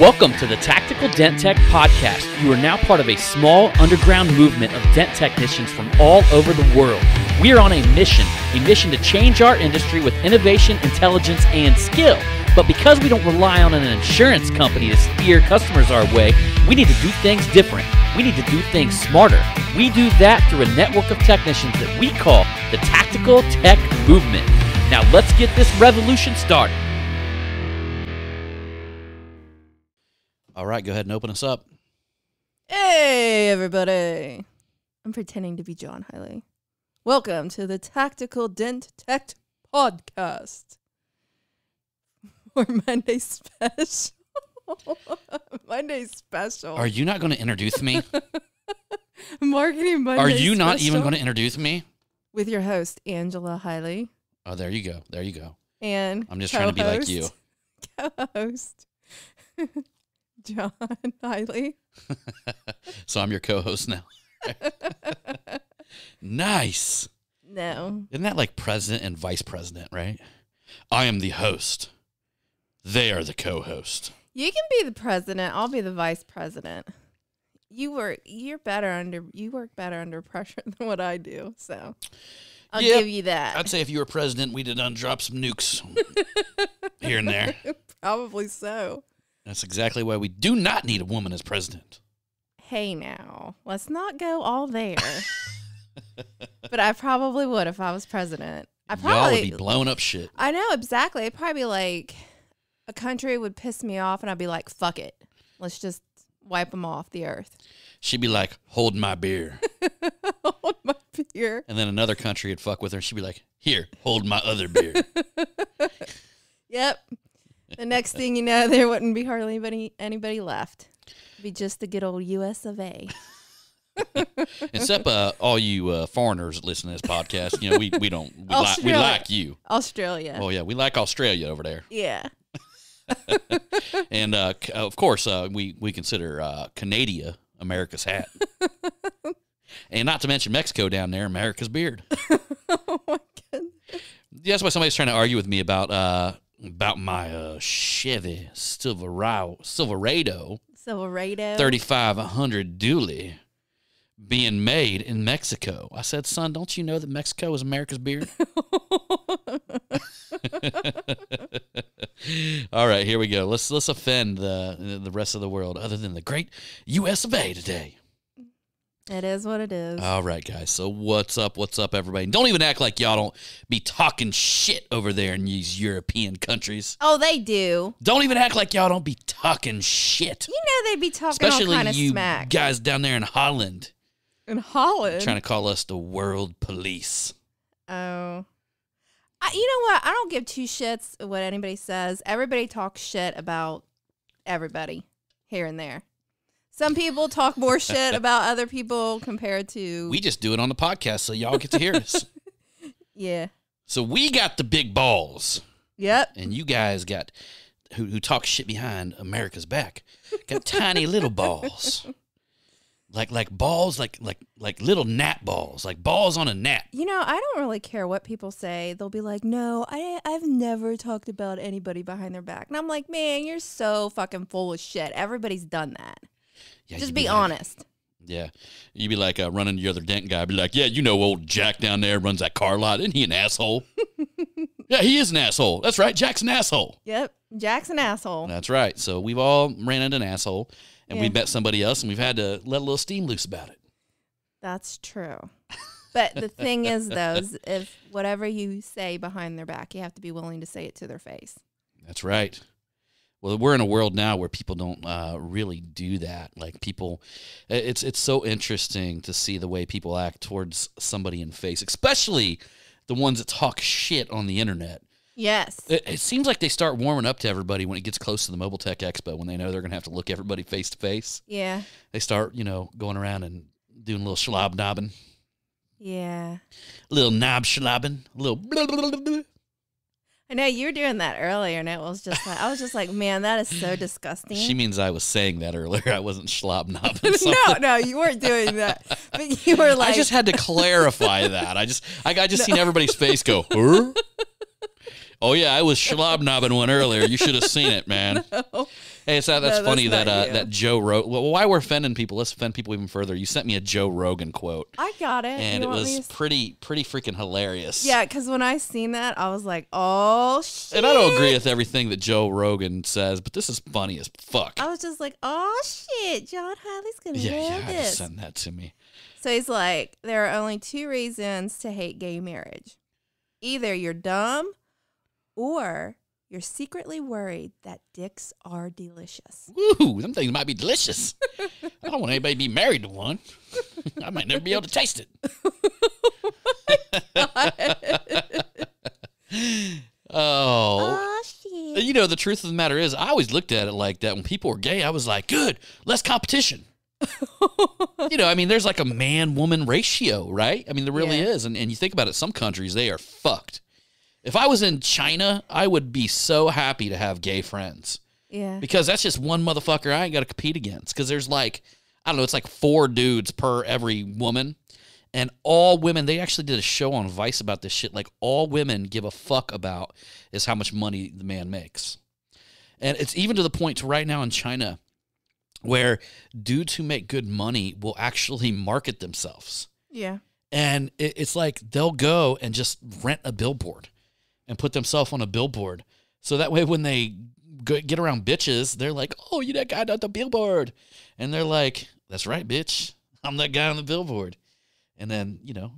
Welcome to the Tactical Dent Tech Podcast. You are now part of a small underground movement of dent technicians from all over the world. We are on a mission to change our industry with innovation, intelligence, and skill. But because we don't rely on an insurance company to steer customers our way, we need to do things different. We need to do things smarter. We do that through a network of technicians that we call the Tactical Tech Movement. Now let's get this revolution started. All right, go ahead and open us up. Hey, everybody. I'm pretending to be John Hiley. Welcome to the Tactical Dent Tech Podcast. For Monday special. Monday special. Are you not going to introduce me? Marketing Monday Are you special not even going to introduce me? with your host, Angela Hiley. Oh, there you go. There you go. And I'm just trying to be like you. Co-host, John Hiley. So I'm your co-host now. Nice. No. Isn't that like president and vice president, right? I am the host. They are the co-host. You can be the president. I'll be the vice president. You work better under pressure than what I do. So I'll give you that. I'd say if you were president, we'd undrop some nukes here and there. Probably so. That's exactly why we do not need a woman as president. Hey now, let's not go all there. But I probably would if I was president. Y'all would be blowing up shit. I know, exactly. It'd probably be like a country would piss me off and I'd be like, fuck it. Let's just wipe them off the earth. She'd be like, hold my beer. Hold my beer. And then another country would fuck with her. She'd be like, here, hold my other beer. Yep. The next thing you know, there wouldn't be hardly anybody left. It'd be just the good old US of A. Except all you foreigners listening to this podcast, you know, we like you. Australia. Oh yeah, we like Australia over there. Yeah. And of course, we consider Canada America's hat, and not to mention Mexico down there, America's beard. Oh my goodness. That's why somebody's trying to argue with me about my Chevy Silverado 3500 dually being made in Mexico. I said, son, don't you know that Mexico is America's beard? All right, here we go. Let's offend the rest of the world other than the great US of A today. It is what it is. All right, guys. So what's up, everybody? And don't even act like y'all don't be talking shit over there in these European countries. Oh, they do. Don't even act like y'all don't be talking shit. You know they'd be talking all kind of smack. Especially you guys down there in Holland. In Holland? Trying to call us the world police. Oh. You know what? I don't give two shits what anybody says. Everybody talks shit about everybody here and there. Some people talk more shit about other people compared to... We just do it on the podcast so y'all get to hear us. Yeah. So we got the big balls. Yep. And you guys got, who talk shit behind America's back, got tiny little balls. Like balls, like little gnat balls, like balls on a gnat. You know, I don't really care what people say. They'll be like, no, I've never talked about anybody behind their back. And I'm like, man, you're so fucking full of shit. Everybody's done that. Yeah, just be honest. Yeah. You'd be like running the other dent guy. Be like, yeah, you know old Jack down there runs that car lot. Isn't he an asshole? Yeah, he is an asshole. That's right. Jack's an asshole. Yep. Jack's an asshole. That's right. So we've all ran into an asshole. And we met somebody else, and we've had to let a little steam loose about it. That's true. But the thing is, though, is if whatever you say behind their back, you have to be willing to say it to their face. That's right. Well, we're in a world now where people don't really do that. Like people, it's so interesting to see the way people act towards somebody in face, especially the ones that talk shit on the internet. Yes. It seems like they start warming up to everybody when it gets close to the Mobile Tech Expo, when they know they're going to have to look everybody face to face. Yeah. They start, going around and doing a little schlob-knobbing. Yeah. A little knob-schlobbing. A little blah, blah, blah, blah. I know you were doing that earlier, and I was just like, man, that is so disgusting. She means I was saying that earlier. I wasn't schlob-knobbing. No, you weren't doing that. But you were like... I just had to clarify that. I just seen everybody's face go, huh? Oh, yeah, I was schlob-knobbing one earlier. You should have seen it, man. No. Hey, so that's No, funny that's that not you. that Joe Rogan. Well, why we're offending people? Let's offend people even further. You sent me a Joe Rogan quote, I got it. and You it want me was to pretty freaking hilarious. Yeah, because when I seen that, I was like, "Oh shit!" And I don't agree with everything that Joe Rogan says, but this is funny as fuck. I was just like, "Oh shit!" John Hiley's gonna Yeah, you love had to this. send that to me. So he's like, "There are only 2 reasons to hate gay marriage: either you're dumb, or you're secretly worried that dicks are delicious." Woo, them things might be delicious. I don't want anybody to be married to one. I might never be able to taste it. Oh. Oh shit! You know, the truth of the matter is, I always looked at it like that. When people were gay, I was like, good, less competition. You know, I mean, there's like a man-woman ratio, right? I mean, there really Yeah. is. And you think about it, some countries, they are fucked. If I was in China, I would be so happy to have gay friends. Yeah. Because that's just one motherfucker I ain't got to compete against. Because there's like, I don't know, it's like 4 dudes per every woman. And all women, they actually did a show on Vice about this shit. Like, all women give a fuck about is how much money the man makes. And it's even to the point to right now in China where dudes who make good money will actually market themselves. Yeah. And it's like they'll go and just rent a billboard and put themselves on a billboard. So that way when they get around bitches, they're like, oh, you that guy on the billboard. And they're like, that's right, bitch. I'm that guy on the billboard. And then, you know,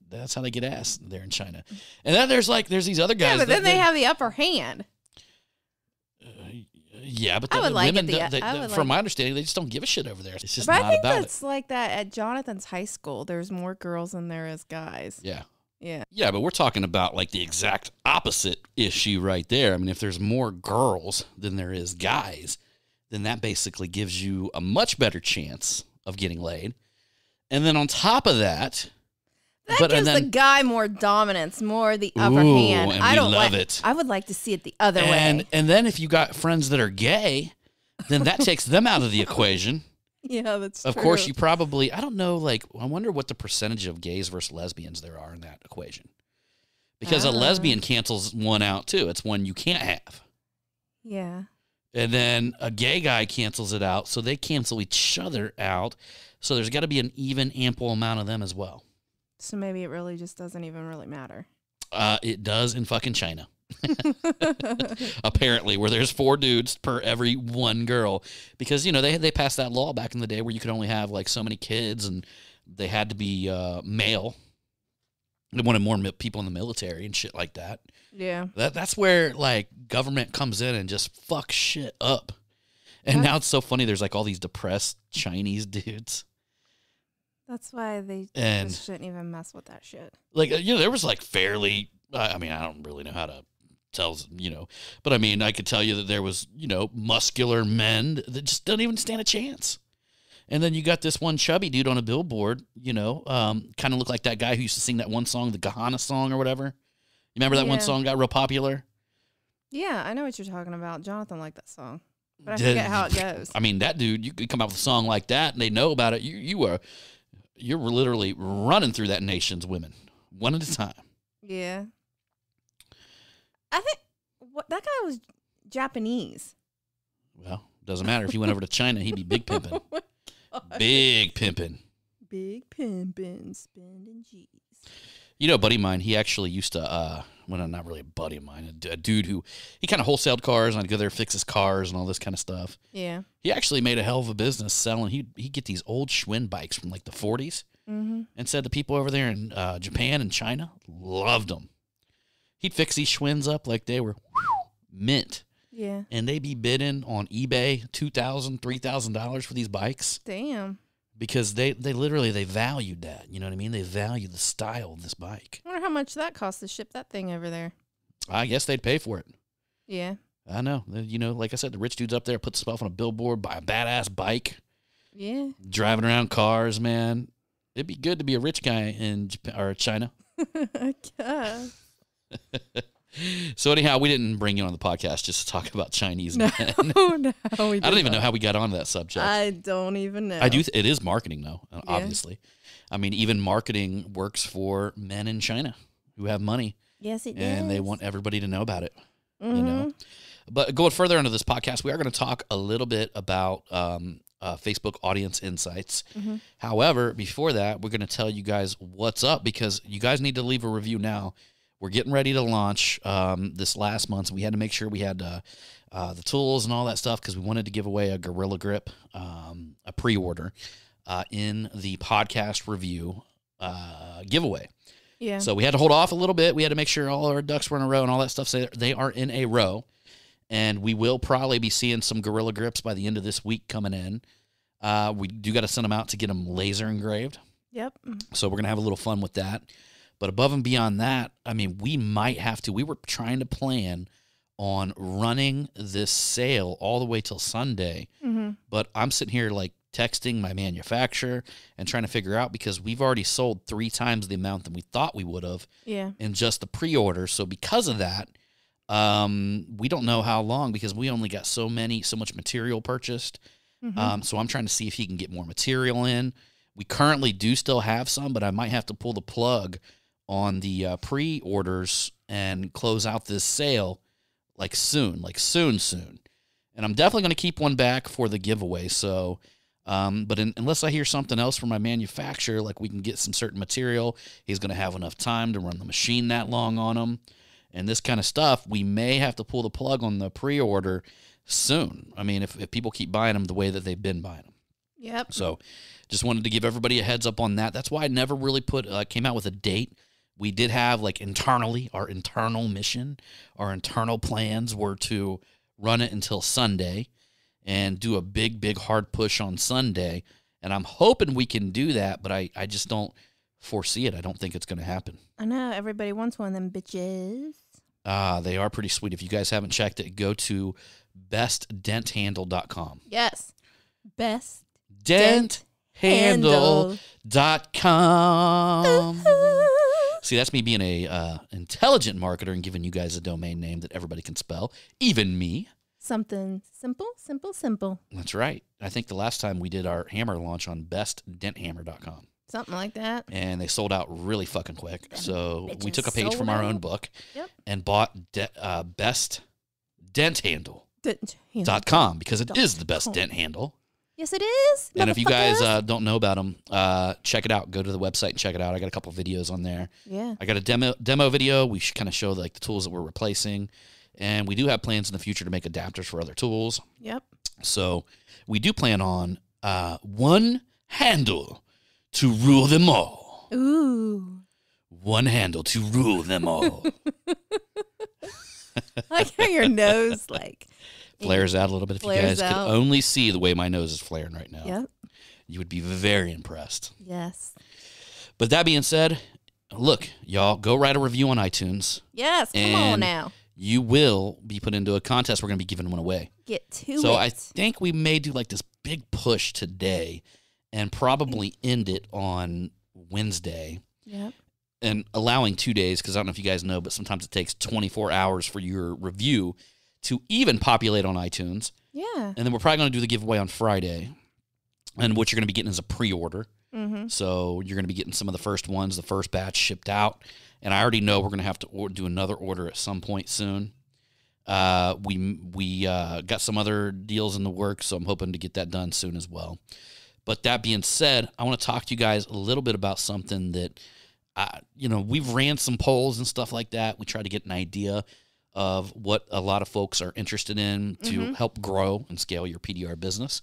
that's how they get ass there in China. And then there's these other guys. Yeah, but then they have the upper hand. Yeah, but I then would the like women, it the- I would from like- my understanding, they just don't give a shit over there. It's just But not I think about that's it. like that at Jonathan's high school. There's more girls than there is guys. Yeah. Yeah. Yeah, but we're talking about like the exact opposite issue right there. I mean, if there's more girls than there is guys, then that basically gives you a much better chance of getting laid. And then on top of that, That gives the guy more dominance, more the upper hand. and I we don't love like it. I would like to see it the other way. And then if you got friends that are gay, then that takes them out of the equation. Yeah, that's Of true. course, you probably, I don't know, like, I wonder what the percentage of gays versus lesbians there are in that equation. Because a lesbian cancels one out, too. It's one you can't have. Yeah. And then a gay guy cancels it out, so they cancel each other out. So there's got to be an even, ample amount of them as well. So maybe it really just doesn't even really matter. It does in fucking China. Apparently, where there's 4 dudes per every 1 girl. Because, you know, they passed that law back in the day where you could only have, like, so many kids, and they had to be male. They wanted more people in the military and shit like that. Yeah. That's where, like, government comes in and just fucks shit up. And now it's so funny. There's, like, all these depressed Chinese dudes. That's why they And- just shouldn't even mess with that shit. Like, you know, there was, like, fairly... I mean, I don't really know how to tell, you know. But, I mean, I could tell you that there was, you know, muscular men that just don't even stand a chance. And then you got this one chubby dude on a billboard, you know, kind of looked like that guy who used to sing that one song, the Gahana song or whatever. You remember that one Yeah. song got real popular? Yeah, I know what you're talking about. Jonathan liked that song. But I forget how it goes. I mean, that dude, you could come out with a song like that and they know about it. You're literally running through that nation's women one at a time. Yeah. I think that guy was Japanese. Well, doesn't matter. If he went over to China, he'd be big pimping. Oh my God. Big pimping. Big pimpin', spending G's. You know, a buddy of mine, he actually used to, well, not really a buddy of mine, a dude who, he kind of wholesaled cars, and I'd go there, fix his cars and all this kind of stuff. Yeah. He actually made a hell of a business selling, he'd get these old Schwinn bikes from like the 40s, and said the people over there in Japan and China loved them. He'd fix these Schwinns up like they were mint. Yeah. And they'd be bidding on eBay $2,000, $3,000 for these bikes Damn. because they literally, they valued that. You know what I mean? They valued the style of this bike. I wonder how much that costs to ship that thing over there. I guess they'd pay for it. Yeah. I know. You know, like I said, the rich dudes up there put stuff on a billboard, buy a badass bike, Yeah. driving around cars, man. It'd be good to be a rich guy in Japan or China. I guess. So anyhow, we didn't bring you on the podcast just to talk about Chinese men. Oh, no. I don't even know how we got on that subject. I don't even know. I do. It is marketing, though. Obviously, I mean, even marketing works for men in China who have money, Yes, it does. and they want everybody to know about it. You know, But going further into this podcast, we are going to talk a little bit about Facebook audience insights. Mm-hmm. However, before that, we're going to tell you guys what's up because you guys need to leave a review now. We're getting ready to launch this last month. So we had to make sure we had the tools and all that stuff because we wanted to give away a Gorilla Grip, a pre-order in the podcast review giveaway. Yeah. So we had to hold off a little bit. We had to make sure all our ducks were in a row and all that stuff. So they are in a row. And we will probably be seeing some Gorilla Grips by the end of this week coming in. We do got to send them out to get them laser engraved. Yep. So we're going to have a little fun with that. But above and beyond that, I mean, we might have to. We were trying to plan on running this sale all the way till Sunday. Mm-hmm. But I'm sitting here like texting my manufacturer and trying to figure out because we've already sold 3 times the amount that we thought we would have in just the pre-order. So because of that, we don't know how long because we only got so much material purchased. Mm-hmm. So I'm trying to see if he can get more material in. We currently do still have some, but I might have to pull the plug on the pre-orders and close out this sale soon. And I'm definitely going to keep one back for the giveaway. So, unless I hear something else from my manufacturer, like we can get some certain material, he's going to have enough time to run the machine that long on them and this kind of stuff, we may have to pull the plug on the pre-order soon. I mean, if people keep buying them the way that they've been buying them. Yep. So just wanted to give everybody a heads up on that. That's why I never really came out with a date. We did have internally our internal mission, our internal plans were to run it until Sunday and do a big hard push on Sunday. And I'm hoping we can do that, but I just don't foresee it. I don't think it's going to happen. I know. Everybody wants one of them bitches. They are pretty sweet. If you guys haven't checked it, go to bestdenthandle.com. Yes. Best denthandle.com. See, that's me being a intelligent marketer and giving you guys a domain name that everybody can spell, even me. Something simple. That's right. I think the last time we did our hammer launch on bestdenthammer.com. Something like that. And they sold out really fucking quick. So we took a page sold from our out. own book Yep. and bought bestdenthandle.com because it is the best dent handle. Yes, it is. And if you guys don't know about them, check it out. Go to the website and check it out. I got a couple videos on there. Yeah. I got a demo video. We kind of show the tools that we're replacing. And we do have plans in the future to make adapters for other tools. Yep. So we do plan on one handle to rule them all. Ooh. One handle to rule them all. I like how your nose flares out a little bit. If you guys could only see the way my nose is flaring right now, Yep. you would be very impressed. Yes. But that being said, look, y'all, go write a review on iTunes. Yes. Come on now. You will be put into a contest. We're going to be giving one away. Get to it. So I think we may do this big push today and probably end it on Wednesday. Yep. And allowing 2 days, because I don't know if you guys know, but sometimes it takes 24 hours for your review to even populate on iTunes. Yeah. And then we're probably going to do the giveaway on Friday. And what you're going to be getting is a pre-order. Mm-hmm. So you're going to be getting some of the first ones, the first batch shipped out. And I already know we're going to have to do another order at some point soon. We got some other deals in the works, so I'm hoping to get that done soon as well. But that being said, I want to talk to you guys a little bit about something that, we've ran some polls and stuff like that. We try to get an idea of what a lot of folks are interested in to help grow and scale your PDR business.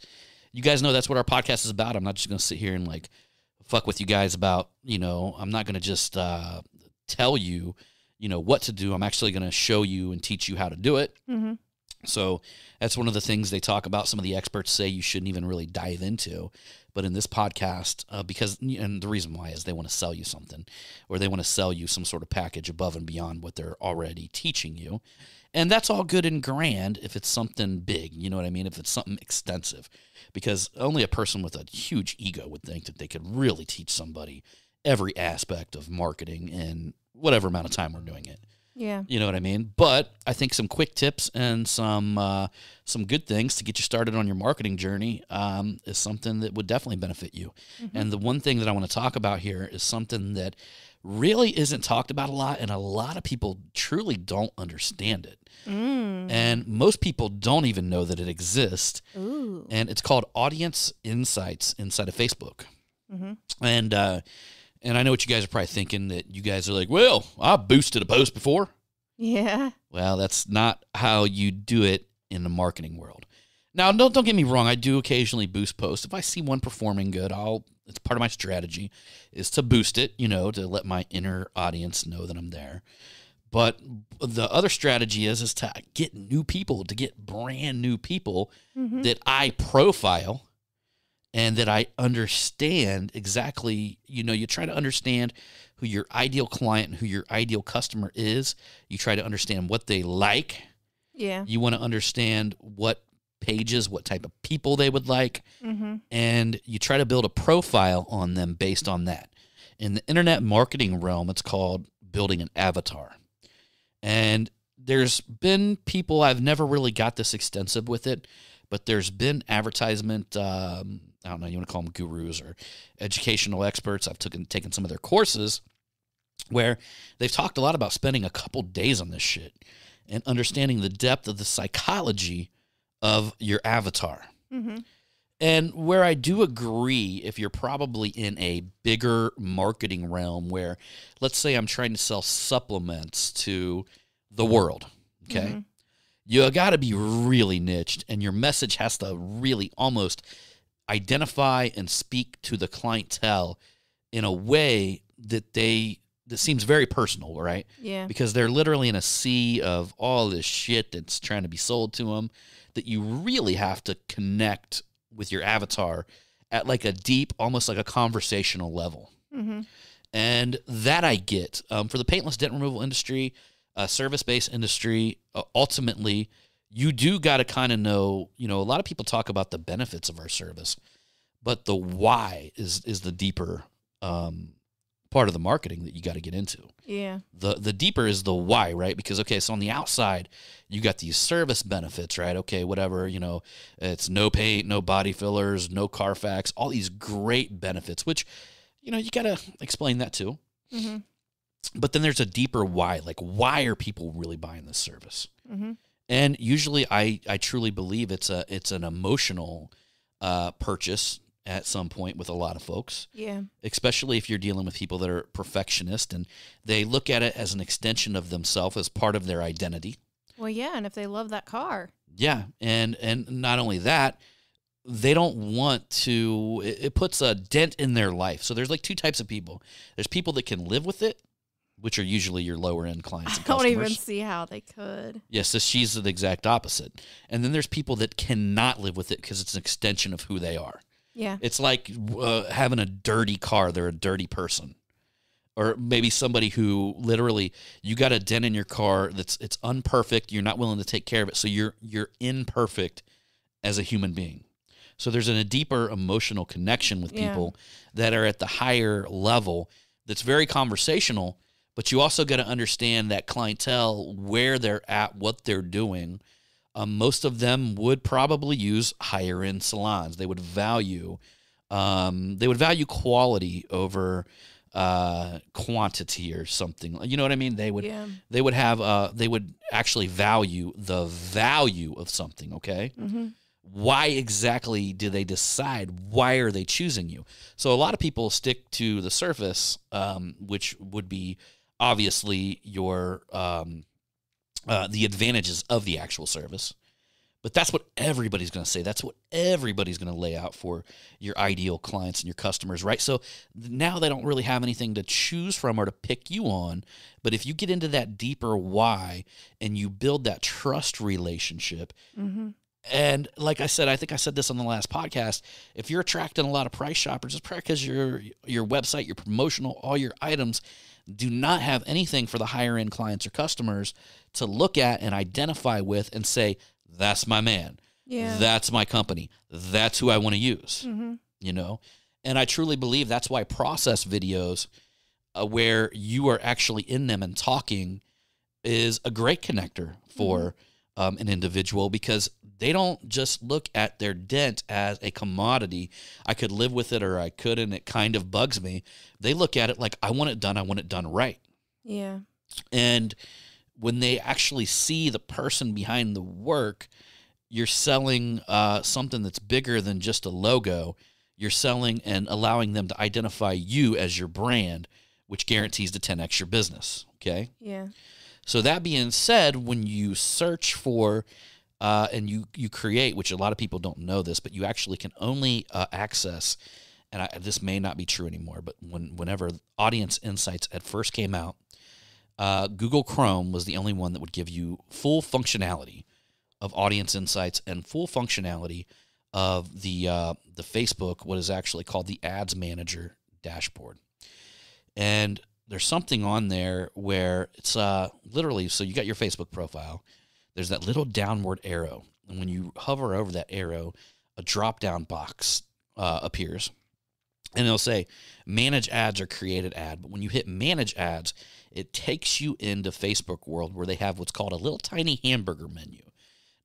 You guys know that's what our podcast is about. I'm not just going to sit here and fuck with you guys about, I'm not going to just tell you, what to do. I'm actually going to show you and teach you how to do it. Mm-hmm. So that's one of the things they talk about. Some of the experts say you shouldn't even really dive into. But in this podcast, and the reason why is they want to sell you something, or they want to sell you some sort of package above and beyond what they're already teaching you. And that's all good and grand if it's something big, you know what I mean? If it's something extensive. Because only a person with a huge ego would think that they could really teach somebody every aspect of marketing in whatever amount of time we're doing it. Yeah. You know what I mean? But I think some quick tips and some good things to get you started on your marketing journey is something that would definitely benefit you. Mm-hmm. And the one thing that I want to talk about here is something that really isn't talked about a lot, and a lot of people truly don't understand it. And most people don't even know that it exists. Ooh. And it's called Audience Insights inside of Facebook. And I know what you guys are probably thinking, that you guys are like, well, I boosted a post before. Yeah. Well, that's not how you do it in the marketing world. Now, don't get me wrong. I do occasionally boost posts. If I see one performing good, it's part of my strategy is to boost it, to let my inner audience know that I'm there. But the other strategy is to get new people, to get brand new people that I profile and that I understand exactly. You try to understand who your ideal client and who your ideal customer is. You try to understand what they like. Yeah. You want to understand what pages, what type of people they would like, and you try to build a profile on them based on that. In the internet marketing realm, it's called building an avatar. And there's been people, I've never really got this extensive with it, but there's been advertisement, I don't know, you want to call them gurus or educational experts. I've taken some of their courses where they've talked a lot about spending a couple days on this shit and understanding the depth of the psychology of your avatar. And where I do agree, if you're probably in a bigger marketing realm where, let's say I'm trying to sell supplements to the world, okay? You got to be really niched, and your message has to really almost identify and speak to the clientele in a way that seems very personal, right? Yeah. Because they're literally in a sea of all this shit that's trying to be sold to them, that you really have to connect with your avatar at like a deep, almost like a conversational level. And that I get. For the paintless dent removal industry, service-based industry, ultimately, you do got to kind of know, a lot of people talk about the benefits of our service, but the why is the deeper part of the marketing that you got to get into. Yeah. The deeper is the why, right? Because, okay, so on the outside, you got these service benefits, right? Okay, whatever, it's no paint, no body fillers, no Carfax, all these great benefits, which, you got to explain that too. But then there's a deeper why. Like, why are people really buying this service? And usually I truly believe it's an emotional purchase at some point with a lot of folks. Yeah. Especially if you're dealing with people that are perfectionist and they look at it as an extension of themselves, as part of their identity. Well, yeah, and if they love that car. Yeah, and not only that, they don't want to, it puts a dent in their life. So there's like two types of people. There's people that can live with it, which are usually your lower end clients and I don't customers. even see how they could. Yes, so she's the exact opposite. And then there's people that cannot live with it because it's an extension of who they are. Yeah. It's like having a dirty car. They're a dirty person. Or maybe somebody who literally, you got a dent in your car it's unperfect. You're not willing to take care of it. So you're imperfect as a human being. So there's a deeper emotional connection with people that are at the higher level that's very conversational, but you also got to understand that clientele, where they're at, what they're doing. Most of them would probably use higher end salons. They would value quality over quantity or something. You know what I mean? They would they would actually value the value of something. Okay. Why exactly do they decide? Why are they choosing you? So a lot of people stick to the surface, which would be obviously your the advantages of the actual service. But that's what everybody's going to say. That's what everybody's going to lay out for your ideal clients and your customers, right? So now they don't really have anything to choose from or to pick you on. But if you get into that deeper why and you build that trust relationship, and like I said, I think I said this on the last podcast, if you're attracting a lot of price shoppers, it's probably because your website, your promotional, all your items do not have anything for the higher end clients or customers to look at and identify with and say, that's my man. Yeah. That's my company. That's who I want to use. And I truly believe that's why process videos where you are actually in them and talking is a great connector for an individual, because they don't just look at their dent as a commodity. I could live with it or I couldn't. It kind of bugs me. They look at it like, I want it done. I want it done right. Yeah. And when they actually see the person behind the work, you're selling something that's bigger than just a logo. You're selling and allowing them to identify you as your brand, which guarantees to 10x your business. Okay. Yeah. So that being said, when you search for and you create, which a lot of people don't know this, but you actually can only access, and this may not be true anymore, but whenever Audience Insights at first came out, Google Chrome was the only one that would give you full functionality of Audience Insights and full functionality of the Facebook, what is actually called the Ads Manager dashboard. And there's something on there where it's literally, so you got your Facebook profile. There's that little downward arrow. And when you hover over that arrow, a drop-down box appears. And it'll say, manage ads or create an ad. But when you hit manage ads, it takes you into Facebook world where they have what's called a little tiny hamburger menu.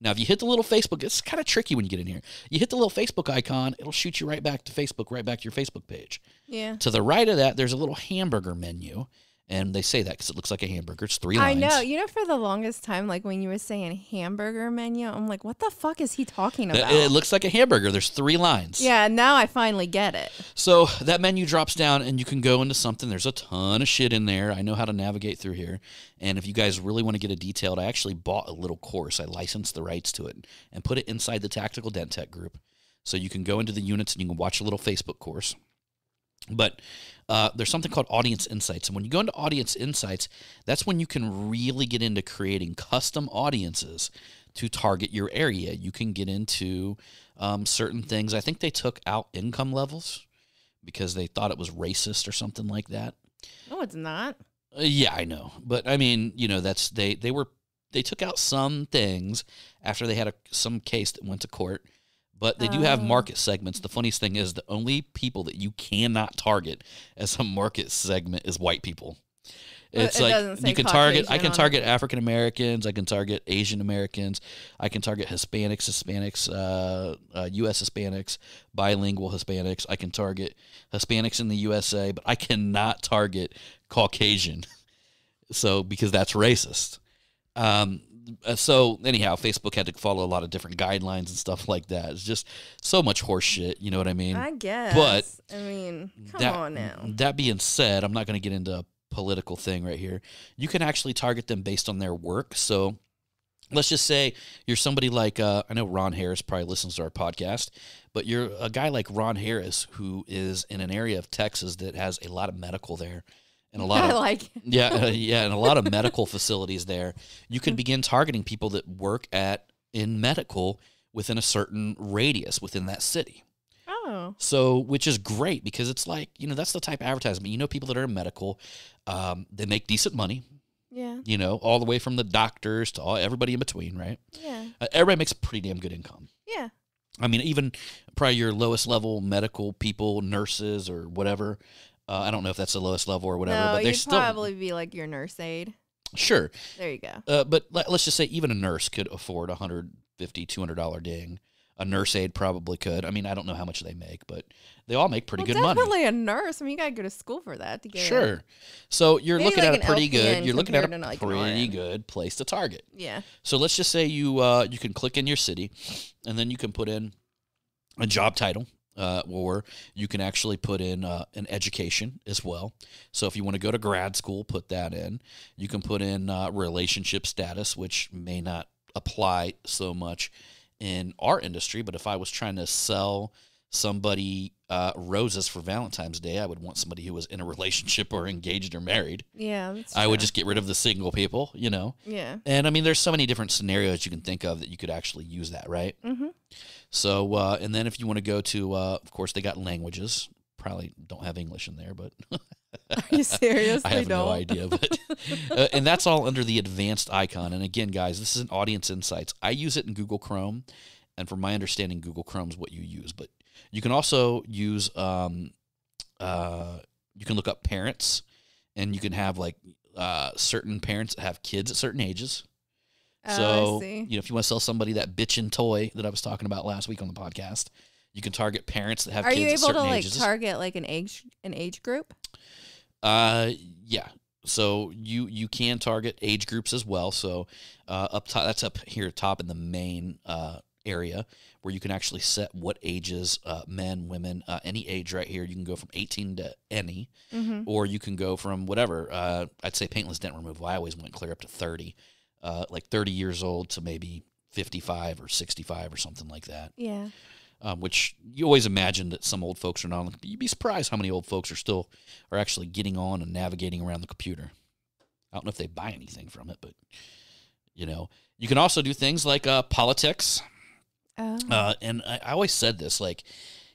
Now, if you hit the little Facebook, it's kind of tricky when you get in here. You hit the little Facebook icon, it'll shoot you right back to Facebook, right back to your Facebook page. Yeah. To the right of that, there's a little hamburger menu. And they say that because it looks like a hamburger. It's 3 lines. I know. You know, for the longest time, like when you were saying hamburger menu, I'm like, what the fuck is he talking about? It looks like a hamburger. There's 3 lines. Yeah, now I finally get it. So that menu drops down and you can go into something. There's a ton of shit in there. I know how to navigate through here. And if you guys really want to get it detailed, I actually bought a little course. I licensed the rights to it and put it inside the Tactical Dent Tech group. So you can go into the units and you can watch a little Facebook course. But there's something called Audience Insights. And when you go into Audience Insights, that's when you can really get into creating custom audiences to target your area. You can get into certain things. I think they took out income levels because they thought it was racist or something like that. No, it's not. Yeah, I know. But I mean, you know, that's they took out some things after they had some case that went to court. But they do have market segments. The funniest thing is the only people that you cannot target as a market segment is white people. It's like you can target. I can target African Americans. I can target Asian Americans. I can target Hispanics, U.S. Hispanics, bilingual Hispanics. I can target Hispanics in the USA, but I cannot target Caucasian. So because that's racist. So anyhow, Facebook had to follow a lot of different guidelines and stuff like that. It's just so much horse shit, you know what I mean? I guess. But I mean, come on now. That being said, I'm not going to get into a political thing right here. You can actually target them based on their work. So let's just say you're somebody like, I know Ron Harris probably listens to our podcast, but you're a guy like Ron Harris who is in an area of Texas that has a lot of medical there. And a lot of, and a lot of medical facilities there. You can begin targeting people that work in medical within a certain radius within that city. Oh. So, which is great because it's like, you know, that's the type of advertisement. You know, people that are in medical, they make decent money. Yeah. You know, all the way from the doctors to everybody in between, right? Yeah. Everybody makes a pretty damn good income. Yeah. I mean, even probably your lowest level medical people, nurses or whatever. I don't know if that's the lowest level or whatever, but they're still probably be like your nurse aide. Sure. There you go. But let's just say even a nurse could afford $150, $200 ding. A nurse aide probably could. I mean, I don't know how much they make, but they all make pretty good money. Definitely a nurse. I mean, you gotta go to school for that to get. Sure. So you're looking at a pretty good. You're looking at a like pretty good place to target. Yeah. So let's just say you can click in your city, and then you can put in a job title. Or you can actually put in an education as well. So if you want to go to grad school, put that in. You can put in relationship status, which may not apply so much in our industry. But if I was trying to sell somebody roses for Valentine's Day, I would want somebody who was in a relationship or engaged or married. Yeah, that's I true. would just get rid of the single people, you know? Yeah. And I mean, there's so many different scenarios you can think of that you could actually use that, right? Mm-hmm. So, and then if you want to go to, of course, they got languages. Probably don't have English in there, but Are you serious? I have no idea. But and that's all under the advanced icon. And again, guys, this is an Audience Insights. I use it in Google Chrome, and from my understanding, Google Chrome is what you use. But you can also use, you can look up parents, and you can have like certain parents that have kids at certain ages. So, I see. you know, if you want to sell somebody that bitchin' toy that I was talking about last week on the podcast, you can target parents that have Are kids you at able to certain like ages. target like an age group? Yeah. So you can target age groups as well. So up top, that's up here top in the main area where you can actually set what ages, men, women, any age right here. You can go from 18 to any, or you can go from whatever. I'd say paintless dent removal. I always went clear up to 30, like 30 years old to maybe 55 or 65 or something like that. Yeah. Which you always imagine that some old folks are not on. You'd be surprised how many old folks are actually getting on and navigating around the computer. I don't know if they buy anything from it, but you know, you can also do things like politics. Oh. And I always said this, like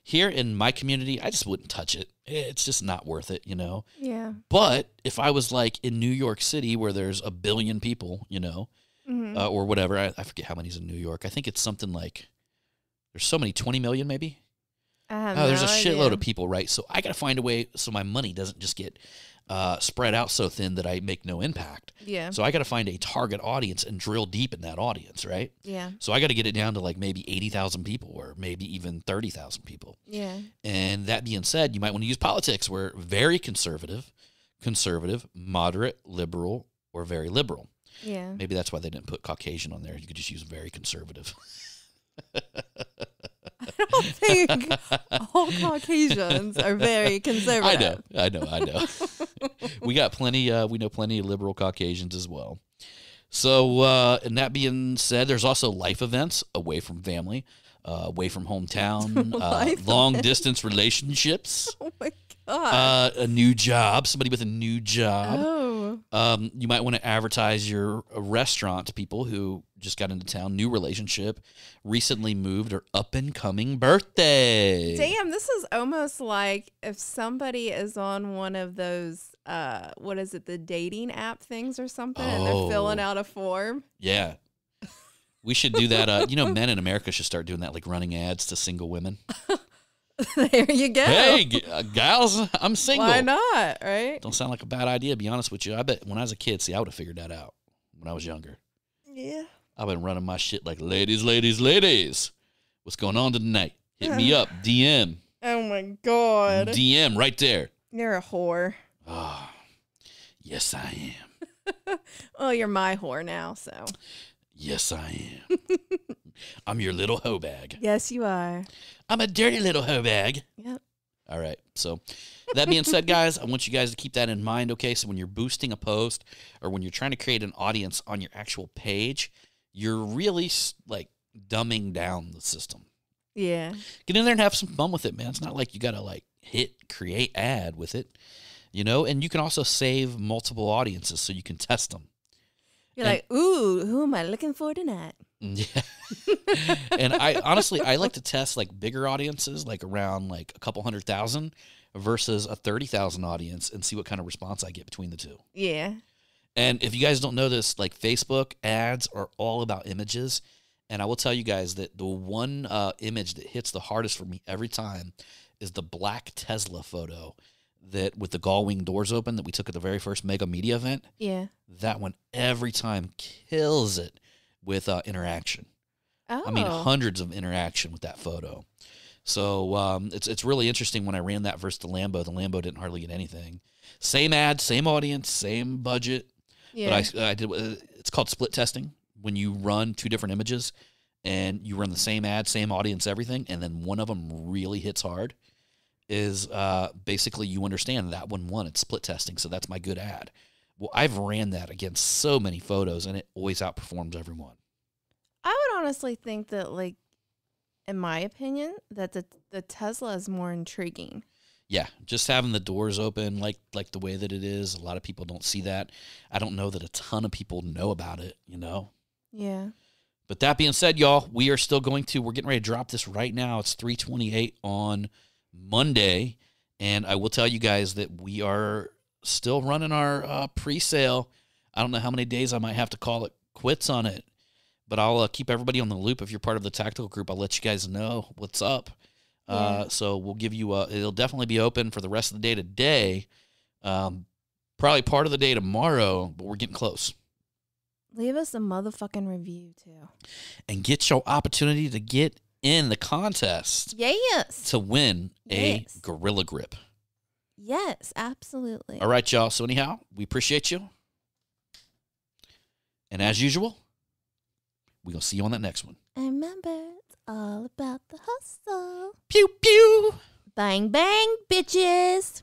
here in my community, I just wouldn't touch it. It's just not worth it, you know. Yeah. But if I was like in New York City where there's 1 billion people, you know, or whatever, I forget how many's in New York. I think it's something like there's so many, 20 million maybe. There's a shitload of people, right? So I got to find a way so my money doesn't just get spread out so thin that I make no impact. Yeah. So I got to find a target audience and drill deep in that audience, right? Yeah. So I got to get it down to like maybe 80,000 people or maybe even 30,000 people. Yeah. And that being said, you might want to use politics where very conservative, moderate, liberal, or very liberal. Yeah. Maybe that's why they didn't put Caucasian on there. You could just use very conservative. I don't think all Caucasians are very conservative. I know. We got plenty. We know plenty of liberal Caucasians as well. So, and that being said, there's also life events away from family, away from hometown, long distance relationships. Oh my god! A new job, somebody with a new job. Oh. You might want to advertise your restaurant to people who just got into town, new relationship, recently moved, or up and coming birthday. Damn, this is almost like if somebody is on one of those, what is it, the dating app things or something, and they're filling out a form. Yeah. We should do that. You know, men in America should start doing that, like running ads to single women. There you go. Hey, gals, I'm single. Why not, right? Don't sound like a bad idea, to be honest with you. I bet when I was a kid, I would have figured that out when I was younger. Yeah. I've been running my shit like, ladies. What's going on tonight? Hit me up. DM. Oh my god. DM right there. You're a whore. Oh, yes, I am. Well, you're my whore now, so. Yes, I am. I'm your little hoe bag. Yes, you are. I'm a dirty little hoe bag. Yep. All right. So that being said, guys, I want you guys to keep that in mind, okay? So when you're boosting a post or when you're trying to create an audience on your actual page, you're really like dumbing down the system. Yeah. Get in there and have some fun with it, man. It's not like you got to like hit create ad with it, you know? And you can also save multiple audiences so you can test them. You're like, ooh, who am I looking for tonight? Yeah. And I honestly, I like to test like bigger audiences, like around like a couple 100,000 versus a 30,000 audience and see what kind of response I get between the two. Yeah. And if you guys don't know this, like Facebook ads are all about images. And I will tell you guys that the one image that hits the hardest for me every time is the black Tesla photo that with the gull wing doors open that we took at the very first Mega Media event. Yeah. That one every time kills it with interaction. Oh. I mean, hundreds of interaction with that photo. So it's really interesting when I ran that versus the Lambo. The Lambo didn't hardly get anything. Same ad, same audience, same budget. Yeah. But I did. It's called split testing when you run two different images and you run the same ad, same audience, everything, and then one of them really hits hard. Is basically you understand that one won. It's split testing, so that's my good ad. Well, I've ran that against so many photos, and it always outperforms everyone. I would honestly think that, like, in my opinion, that the Tesla is more intriguing. Yeah, just having the doors open like the way that it is. A lot of people don't see that. I don't know that a ton of people know about it, you know? Yeah. But that being said, y'all, we're getting ready to drop this right now. It's 3/28 on Monday, and I will tell you guys that we are still running our pre-sale. I don't know how many days I might have to call it quits on it, but I'll keep everybody on the loop. If you're part of the tactical group, I'll let you guys know what's up. Yeah. So we'll give you it'll definitely be open for the rest of the day today, probably part of the day tomorrow, but we're getting close. Leave us a motherfucking review, too. And get your opportunity to get in the contest Yes. to win a Yes. Gorilla Grip. Yes, absolutely. All right, y'all. So anyhow, we appreciate you. And as usual, we're going to see you on that next one. And remember, it's all about the hustle. Pew, pew. Bang, bang, bitches.